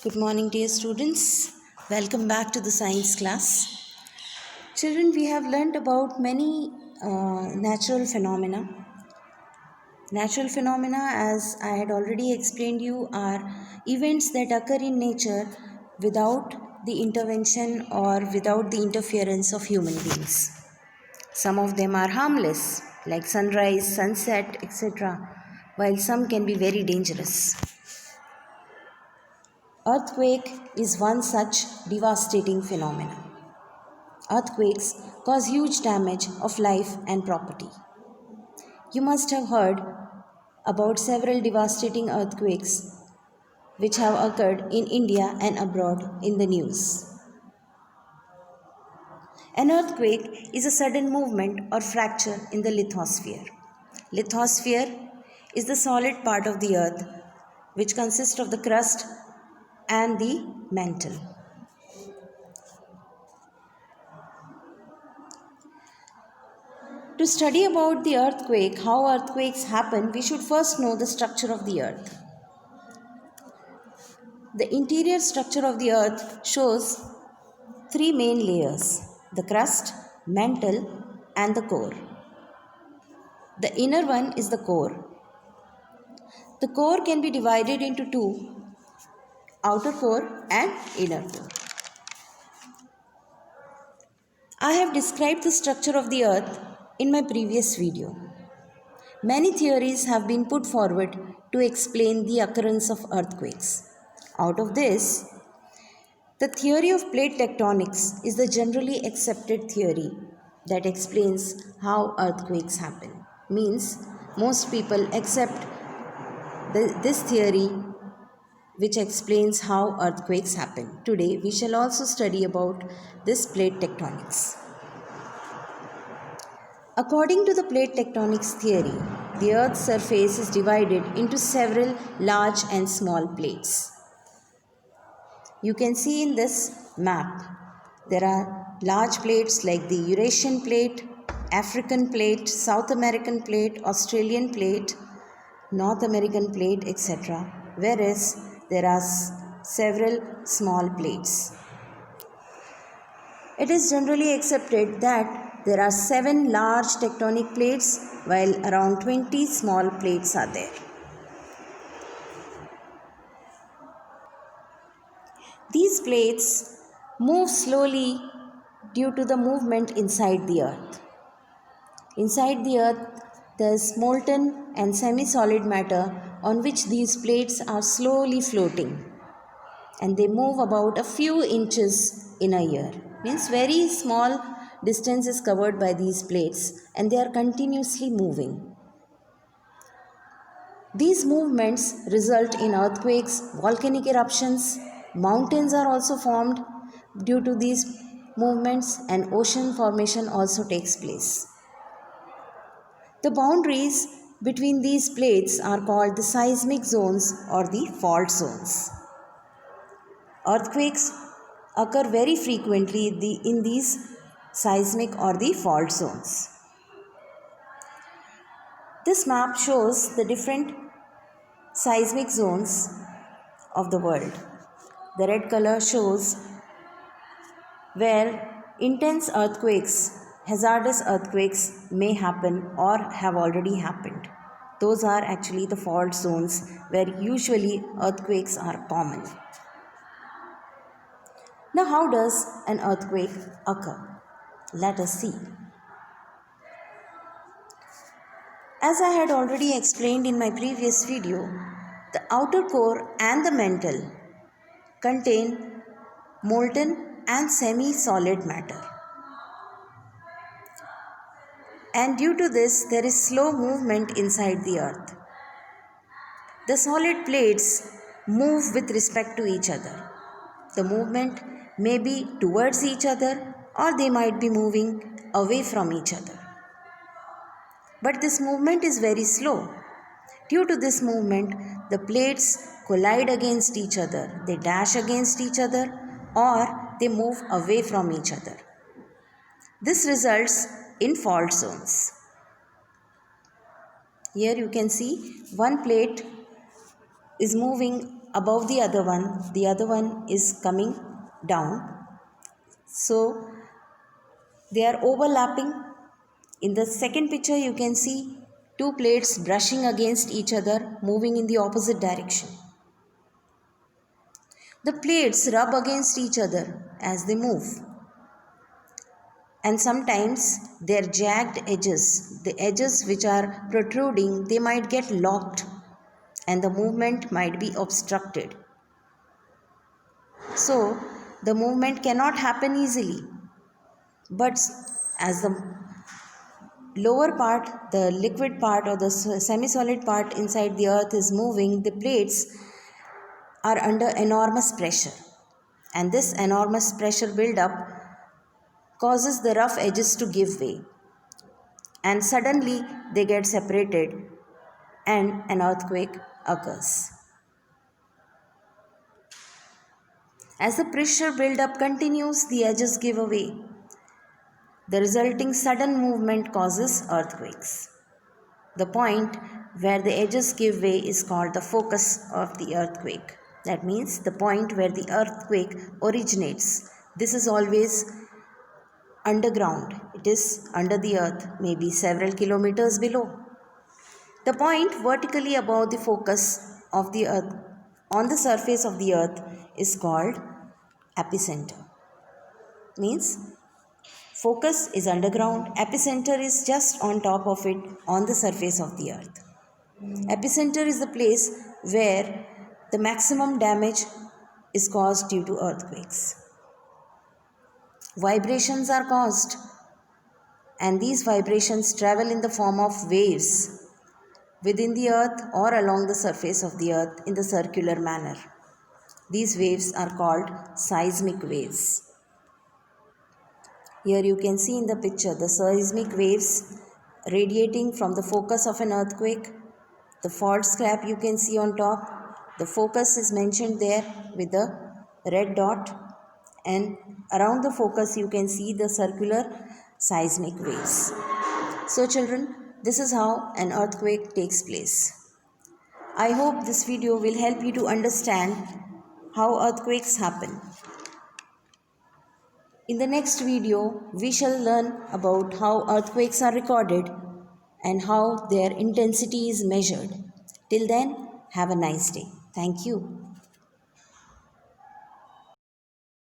Good morning, dear students. Welcome back to the science class. Children, we have learned about many natural phenomena. Natural phenomena, as I had already explained you, are events that occur in nature without the intervention or without the interference of human beings. Some of them are harmless, like sunrise, sunset, etc., while some can be very dangerous. Earthquake is one such devastating phenomenon. Earthquakes cause huge damage of life and property. You must have heard about several devastating earthquakes which have occurred in India and abroad in the news. An earthquake is a sudden movement or fracture in the lithosphere. Lithosphere is the solid part of the earth which consists of the crust and the mantle. To study about the earthquake, how earthquakes happen, we should first know the structure of the earth. The interior structure of the earth shows three main layers: the crust, mantle, and the core. The inner one is the core. The core can be divided into two: outer core and inner core. I have described the structure of the earth in my previous video. Many theories have been put forward to explain the occurrence of earthquakes. Out of this, the theory of plate tectonics is the generally accepted theory that explains how earthquakes happen. Means most people accept this theory which explains how earthquakes happen. Today we shall also study about this plate tectonics. According to the plate tectonics theory, the Earth's surface is divided into several large and small plates. You can see in this map, there are large plates like the Eurasian plate, African plate, South American plate, Australian plate, North American plate, etc. Whereas there are several small plates. It is generally accepted that there are 7 large tectonic plates while around 20 small plates are there. These plates move slowly due to the movement inside the earth. Inside the earth, there is molten and semi-solid matter on which these plates are slowly floating, and they move about a few inches in a year. Means very small distance is covered by these plates and they are continuously moving. These movements result in earthquakes, volcanic eruptions, mountains are also formed due to these movements, and ocean formation also takes place. The boundaries between these plates are called the seismic zones or the fault zones. Earthquakes occur very frequently in these seismic or the fault zones. This map shows the different seismic zones of the world. The red color shows where intense earthquakes, hazardous earthquakes may happen or have already happened. Those are actually the fault zones where usually earthquakes are common. Now, how does an earthquake occur? Let us see. As I had already explained in my previous video, the outer core and the mantle contain molten and semi-solid matter. And due to this, there is slow movement inside the earth. The solid plates move with respect to each other. The movement may be towards each other or they might be moving away from each other. But this movement is very slow. Due to this movement, the plates collide against each other, they dash against each other, or they move away from each other. This results in fault zones. Here you can see one plate is moving above the other one is coming down. So they are overlapping. In the second picture, you can see two plates brushing against each other, moving in the opposite direction. The plates rub against each other as they move. And sometimes their jagged edges, the edges which are protruding, they might get locked and the movement might be obstructed. So the movement cannot happen easily. But as the lower part, the liquid part or the semi-solid part inside the earth is moving, the plates are under enormous pressure. And this enormous pressure build-up causes the rough edges to give way. And suddenly they get separated and an earthquake occurs. As the pressure build-up continues, the edges give away. The resulting sudden movement causes earthquakes. The point where the edges give way is called the focus of the earthquake. That means the point where the earthquake originates. This is always underground. It is under the earth, maybe several kilometers below. The point vertically above the focus of the earth on the surface of the earth is called epicenter. Means focus is underground, epicenter is just on top of it on the surface of the earth. Epicenter is the place where the maximum damage is caused due to earthquakes. Vibrations are caused, and these vibrations travel in the form of waves within the earth or along the surface of the earth in the circular manner. These waves are called seismic waves. Here you can see in the picture the seismic waves radiating from the focus of an earthquake. The fault scarp you can see on top. The focus is mentioned there with the red dot, and around the focus you can see the circular seismic waves. So children, this is how an earthquake takes place. I hope this video will help you to understand how earthquakes happen. In the next video, we shall learn about how earthquakes are recorded and how their intensity is measured. Till then, have a nice day. Thank you.